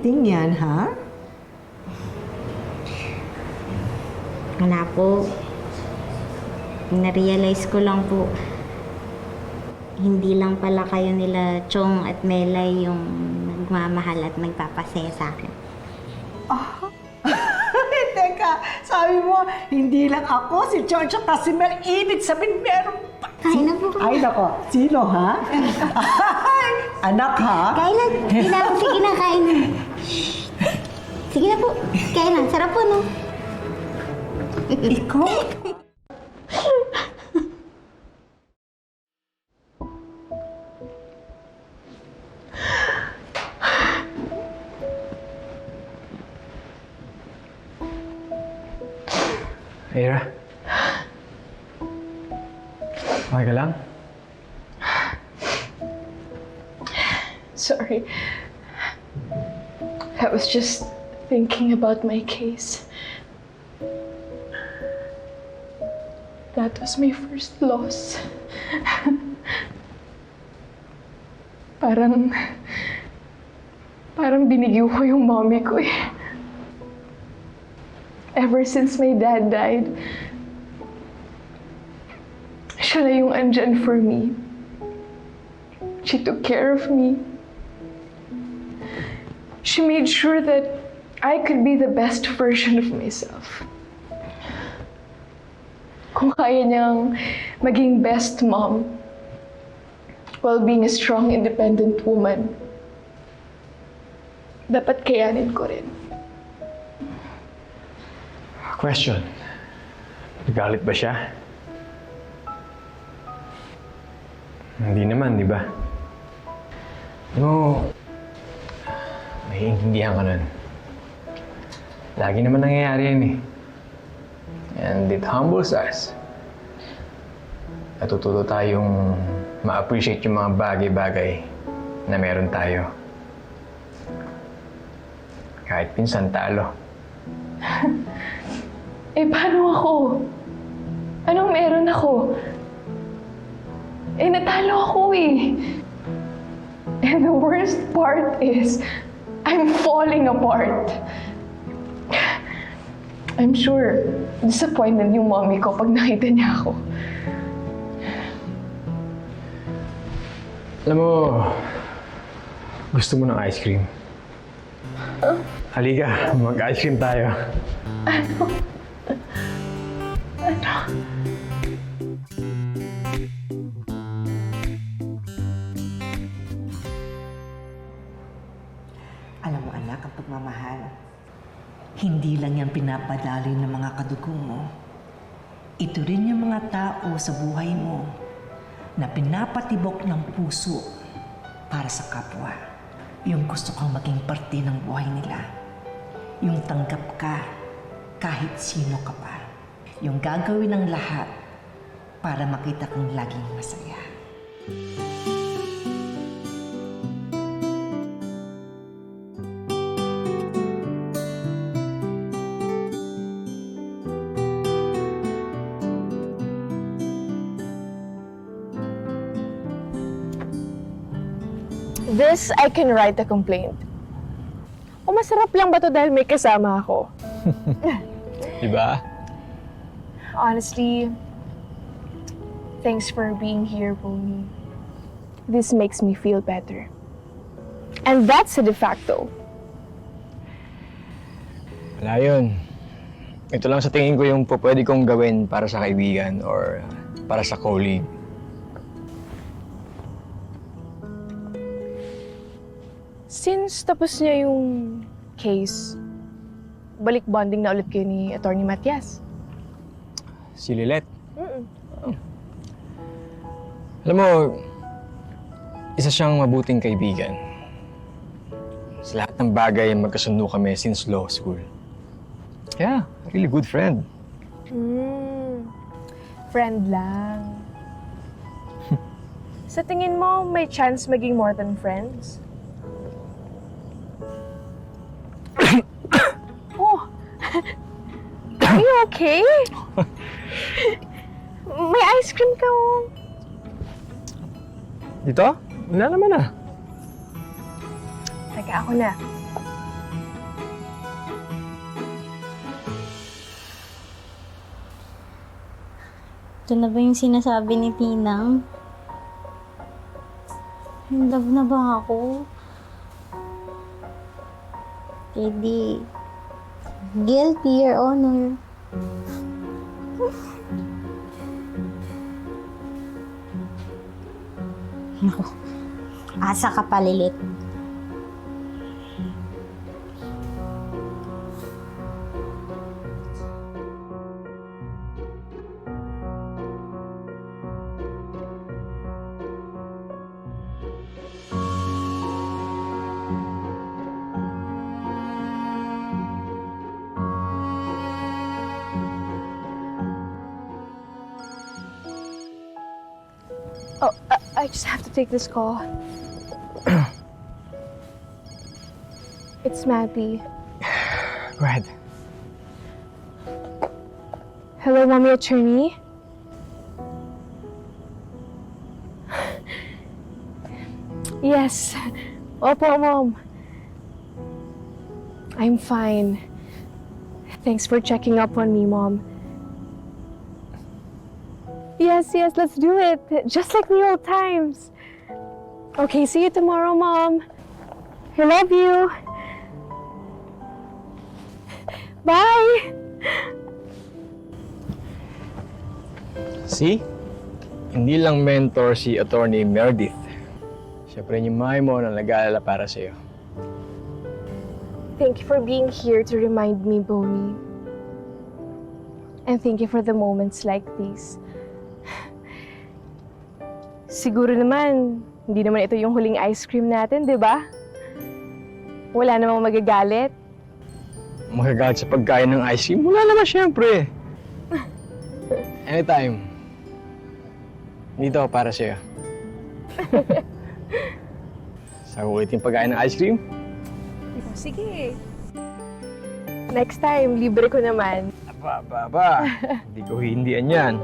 meeting yan, ha? Wala po. Na-realize ko lang po, hindi lang pala kayo nila Chong at Melay yung nagmamahal at nagpapasaya sa akin. Teka, sabi mo, hindi lang ako, si George at si Mel, ibig sabihin meron pa. Kain na po kayo. Ay, nako. Sino, ha? Ay, anak, ha? Kain na. Sige na, kain na. Sige na po. Kain na. Sarap po, no? Ikaw? Ira? Okay ka lang? Sorry. I was just thinking about my case. That was my first loss. Parang binigyo ko yung mommy ko eh. Ever since my dad died, siya na yung andyan for me. She took care of me. She made sure that I could be the best version of myself. Kung kaya niyang maging best mom while being a strong, independent woman, dapat kayanin ko rin. Question. Nagalit ba siya? Hindi naman, di ba? No, naiintindihan ka nun. Lagi naman nangyayari yan eh. And it humbles us. Natututo tayong ma-appreciate yung mga bagay-bagay na meron tayo. Kahit pinsan talo. Eh, paano ako? Anong meron ako? Eh, natalo ako eh. And the worst part is, I'm falling apart. I'm sure, disappointed yung mommy ko pag nakita niya ako. Alam mo, gusto mo ng ice cream? Halika, mag-ice cream tayo. Alam mo, anak, ang pagmamahal, hindi lang yan pinapadali ng mga kadugo mo. Ito rin yung mga tao sa buhay mo na pinapatibok ng puso para sa kapwa. Yung gusto kang maging parte ng buhay nila. Yung tanggap ka kahit sino ka pa. Yung gagawin ng lahat para makita kang laging masaya. This, I can write a complaint. O masarap lang ba to dahil may kasama ako? Diba? Honestly, thanks for being here, Pony. This makes me feel better. And that's a de facto. Wala yun. Ito lang sa tingin ko yung pwede kong gawin para sa kaibigan or para sa colleague. Since tapos niya yung case, balik bonding na ulit kayo ni Attorney Matias. Si Lilet. Mm-mm. Alam mo, isa siyang mabuting kaibigan. Sa lahat ng bagay, magkasundo kami since law school. Yeah, really good friend. Friend lang. Sa tingin mo, may chance maging more than friends? Oh! Are you okay? May ice cream ka, oh. Dito? Wala naman ah. Teka, ako na. Ito na ba yung sinasabi ni Tinang? In love na ba ako? Hindi. Guilty, Your Honor. Naku, asa ka palilit. Oh, I just have to take this call. It's Maddie. Go ahead. Hello, Mommy Attorney. Yes. Opo, Mom. I'm fine. Thanks for checking up on me, Mom. Yes, let's do it. Just like the old times. Okay, see you tomorrow, Mom. I love you. Bye! See? Hindi lang mentor si Attorney Meredith. Siya pa rin yung mami mo na nag-aalala para sa'yo. Thank you for being here to remind me, Bonnie. And thank you for the moments like these. Siguro naman, hindi naman ito yung huling ice cream natin, di ba? Wala namang magagalit. Magagalit sa pagkain ng ice cream? Wala naman syempre. Anytime. Dito ako para sa'yo. Sa ulit yung pagkain ng ice cream? Sige. Next time, libre ko naman. Aba. Hindi ko hindian yan.